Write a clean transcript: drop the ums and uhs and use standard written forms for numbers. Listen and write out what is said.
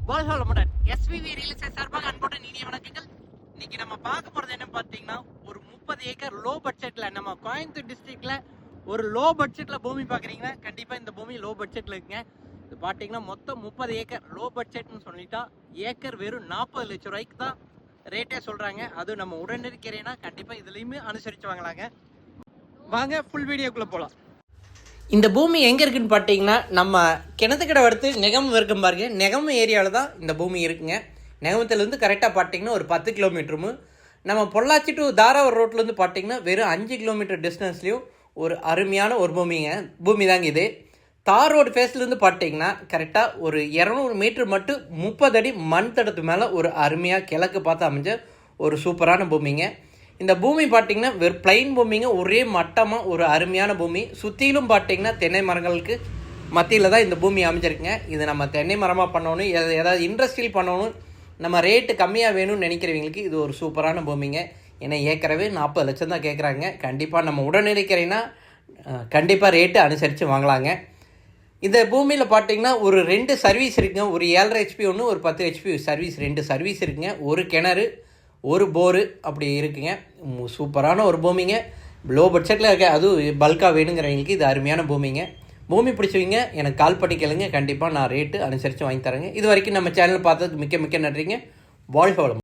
வாழ்க SVV real estate சார்பாக அன்புடன் இனிய வணக்கங்கள். இன்னைக்கு நம்ம பார்க்க போறது என்ன பார்த்தீங்கன்னா, ஒரு 30 ஏக்கர் லோ பட்ஜெட்ல நம்ம கோயம்புத்தூர் டிஸ்ட்ரிக்ட்ல ஒரு லோ பட்ஜெட்ல பூமி பார்க்குறீங்கன்னா கண்டிப்பா இந்த பூமி லோ பட்ஜெட்ல இருக்குங்க. இது பார்த்தீங்கன்னா மொத்தம் 30 ஏக்கர் லோ பட்ஜெட்னு சொல்லிட்டா ஏக்கர் வெறும் 40 லட்சம் ரூபாய்க்கு தான் ரேட்டே சொல்றாங்க. அதுவும் நம்ம உடனடிக்கிறேன்னா கண்டிப்பா இதுலயுமே அனுசரிச்சு வாங்கலாங்க. வாங்க ஃபுல் வீடியோக்குள்ள போகலாம். இந்த பூமி எங்கே இருக்குதுன்னு பார்த்தீங்கன்னா, நம்ம கிணத்துக்கடை அடுத்து நெகமம் இருக்கும் பாருங்க. நெகமம் ஏரியாவில் தான் இந்த பூமி இருக்குங்க. நெகமத்துலேருந்து கரெக்டாக பார்த்தீங்கன்னா ஒரு 10 கிலோமீட்டரும், நம்ம பொள்ளாச்சி டு தாராவூர் ரோட்லேருந்து பார்த்தீங்கன்னா வெறும் 5 கிலோமீட்டர் டிஸ்டன்ஸ்லேயும் ஒரு அருமையான ஒரு பூமி தாங்க இது. தார் ரோடு ஃபேஸ்லேருந்து பார்த்தீங்கன்னா கரெக்டாக ஒரு 200 மீட்டர் மட்டும் 30 அடி மண் தடத்து மேலே ஒரு அருமையாக கிழக்கு பார்த்து அமைஞ்ச ஒரு சூப்பரான பூமிங்க. இந்த பூமி பார்த்தீங்கன்னா வெறும் பிளைன் பூமிங்க, ஒரே மட்டமாக ஒரு அருமையான பூமி. சுற்றிலும் பார்த்தீங்கன்னா தென்னை மரங்களுக்கு மத்தியில் தான் இந்த பூமி அமைஞ்சிருக்குங்க. இது நம்ம தென்னை மரமாக பண்ணணும், ஏதாவது இண்டஸ்ட்ரியல் பண்ணணும், நம்ம ரேட்டு கம்மியாக வேணும்னு நினைக்கிறவங்களுக்கு இது ஒரு சூப்பரான பூமிங்க. ஏன்னா ஏற்கனவே 40 லட்சம் தான் கேட்குறாங்க. கண்டிப்பாக நம்ம உடனடிக்கிறேன்னா கண்டிப்பாக ரேட்டு அனுசரித்து வாங்கலாங்க. இந்த பூமியில் பார்த்தீங்கன்னா ஒரு 2 சர்வீஸ் இருக்குங்க. ஒரு 7.5 HP ஒன்று, ஒரு 10 HP சர்வீஸ், 2 சர்வீஸ் இருக்குங்க. ஒரு கிணறு, ஒரு போரு அப்படி இருக்குங்க. சூப்பரான ஒரு பூமிங்க. லோ பட்ஜெட்டில் இருக்க, அதுவும் பல்காக வேணுங்கிறவங்களுக்கு இது அருமையான பூமிங்க. பூமி பிடிச்சவங்க எனக்கு கால் பண்ணி கேளுங்க. கண்டிப்பாக நான் ரேட்டு அனுசரித்து வாங்கி தரேங்க. இது வரைக்கும் நம்ம சேனல் பார்த்ததுக்கு மிக்க நன்றிங்க. வாழ்க வளம்.